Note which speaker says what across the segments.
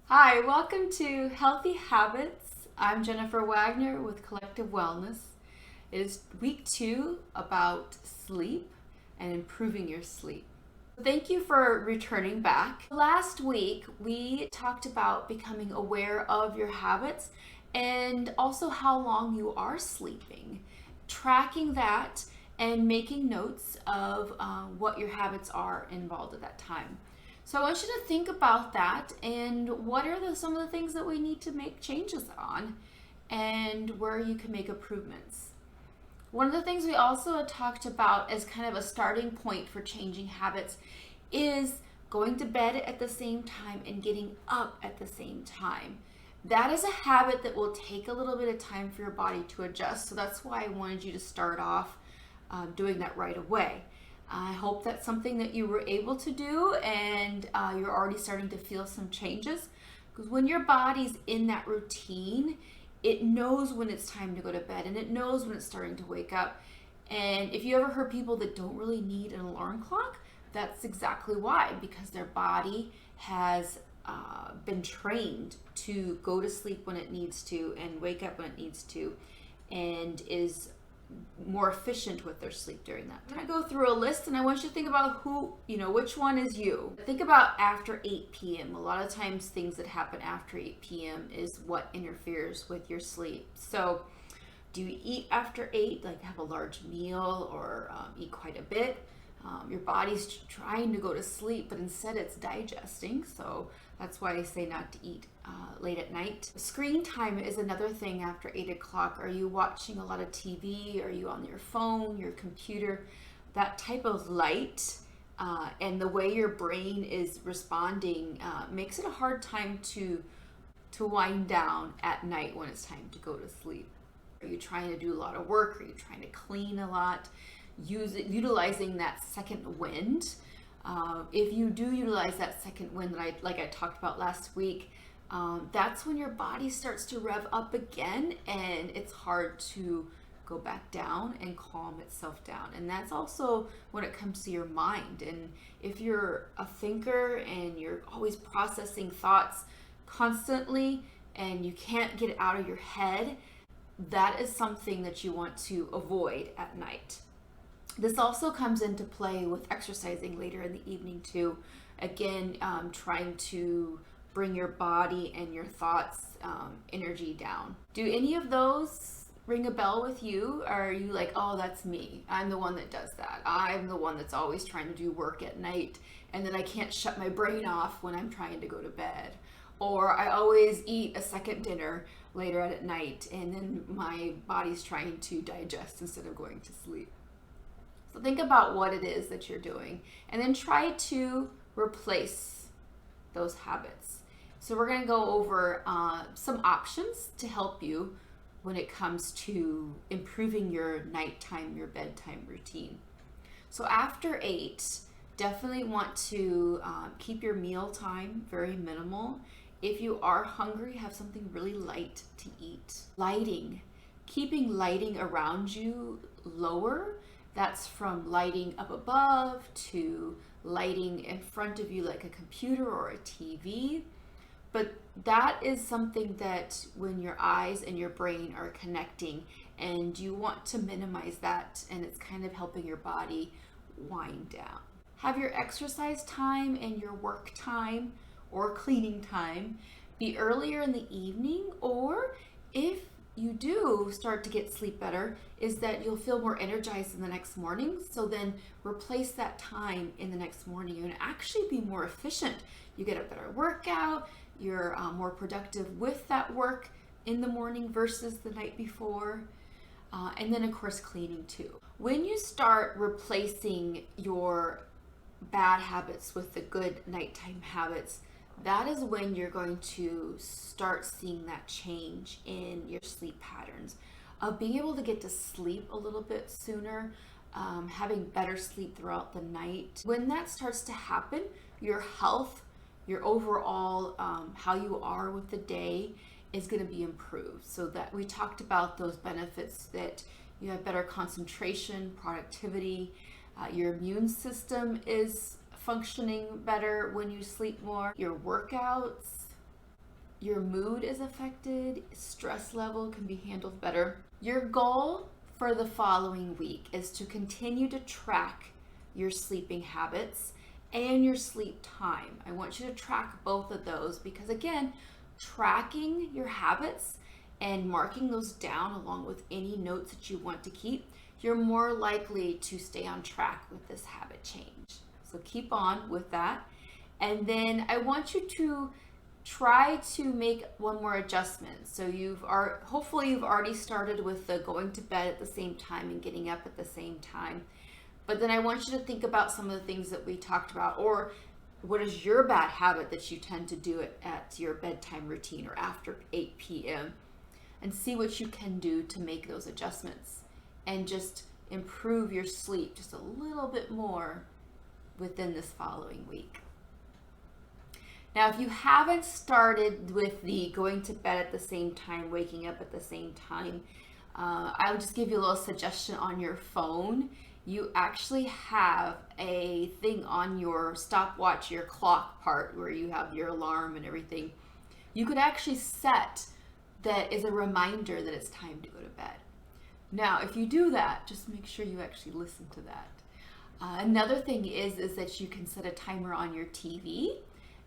Speaker 1: Hi, welcome to Healthy Habits. I'm Jennifer Wagner with Collective Wellness. It is week 2 about sleep and improving your sleep. Thank you for returning back. Last week, we talked about becoming aware of your habits and also how long you are sleeping, tracking that and making notes of what your habits are involved at that time. So I want you to think about that and what are some of the things that we need to make changes on and where you can make improvements. One of the things we also had talked about as kind of a starting point for changing habits is going to bed at the same time and getting up at the same time. That is a habit that will take a little bit of time for your body to adjust. So that's why I wanted you to start off doing that right away. I hope that's something that you were able to do and you're already starting to feel some changes, because when your body's in that routine, it knows when it's time to go to bed and it knows when it's starting to wake up. And if you ever heard people that don't really need an alarm clock, that's exactly why, because their body has been trained to go to sleep when it needs to and wake up when it needs to, and is more efficient with their sleep during that time. I'm gonna go through a list and I want you to think about which one is you. Think about after 8 p.m. A lot of times things that happen after 8 p.m. is what interferes with your sleep. So do you eat after 8, like have a large meal, or eat quite a bit? Your body's trying to go to sleep, but instead it's digesting. So that's why I say not to eat late at night. Screen time is another thing after 8 o'clock. Are you watching a lot of TV? Are you on your phone, your computer? That type of light and the way your brain is responding makes it a hard time to wind down at night when it's time to go to sleep. Are you trying to do a lot of work? Are you trying to clean a lot? Utilizing that second wind. If you do utilize that second wind that I talked about last week, that's when your body starts to rev up again and it's hard to go back down and calm itself down. And that's also when it comes to your mind. And if you're a thinker and you're always processing thoughts constantly and you can't get it out of your head, that is something that you want to avoid at night. This also comes into play with exercising later in the evening too. Again, trying to bring your body and your thoughts energy down. Do any of those ring a bell with you? Or are you like, oh, that's me. I'm the one that does that. I'm the one that's always trying to do work at night and then I can't shut my brain off when I'm trying to go to bed. Or I always eat a second dinner later at night and then my body's trying to digest instead of going to sleep. So think about what it is that you're doing and then try to replace those habits. So we're going to go over some options to help you when it comes to improving your nighttime, your bedtime routine. So after 8, definitely want to keep your meal time very minimal. If you are hungry, have something really light to eat. Lighting, keeping lighting around you lower. That's from lighting up above to lighting in front of you like a computer or a TV. But that is something that when your eyes and your brain are connecting, and you want to minimize that, and it's kind of helping your body wind down. Have your exercise time and your work time or cleaning time be earlier in the evening, or if you do start to get sleep better, is that you'll feel more energized in the next morning. So then replace that time in the next morning and actually be more efficient. You get a better workout, you're more productive with that work in the morning versus the night before. And then of course cleaning too. When you start replacing your bad habits with the good nighttime habits, that is when you're going to start seeing that change in your sleep patterns of being able to get to sleep a little bit sooner, having better sleep throughout the night. When that starts to happen, your health, your overall how you are with the day is going to be improved. So that we talked about those benefits, that you have better concentration, productivity, your immune system is functioning better when you sleep more. Your workouts, your mood is affected, stress level can be handled better. Your goal for the following week is to continue to track your sleeping habits and your sleep time. I want you to track both of those because, again, tracking your habits and marking those down along with any notes that you want to keep, you're more likely to stay on track with this habit change. So keep on with that. And then I want you to try to make one more adjustment. So hopefully you've already started with the going to bed at the same time and getting up at the same time. But then I want you to think about some of the things that we talked about, or what is your bad habit that you tend to do it at your bedtime routine or after 8 p.m. and see what you can do to make those adjustments and just improve your sleep just a little bit more within this following week. Now, if you haven't started with the going to bed at the same time, waking up at the same time, I'll just give you a little suggestion on your phone. You actually have a thing on your stopwatch, your clock part, where you have your alarm and everything. You could actually set that as a reminder that it's time to go to bed. Now, if you do that, just make sure you actually listen to that. Another thing is that you can set a timer on your TV,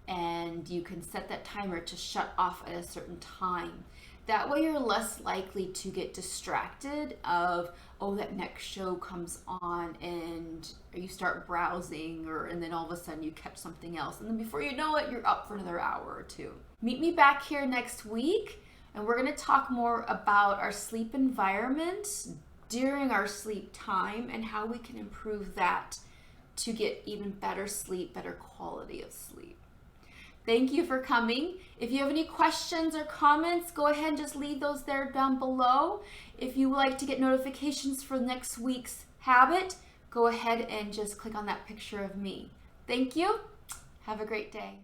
Speaker 1: and you can set that timer to shut off at a certain time. That way you're less likely to get distracted of, oh, that next show comes on and you start browsing, and then all of a sudden you catch something else. And then before you know it, you're up for another hour or two. Meet me back here next week, and we're gonna talk more about our sleep environment during our sleep time and how we can improve that to get even better sleep, better quality of sleep. Thank you for coming. If you have any questions or comments, go ahead and just leave those there down below. If you would like to get notifications for next week's habit, go ahead and just click on that picture of me. Thank you. Have a great day.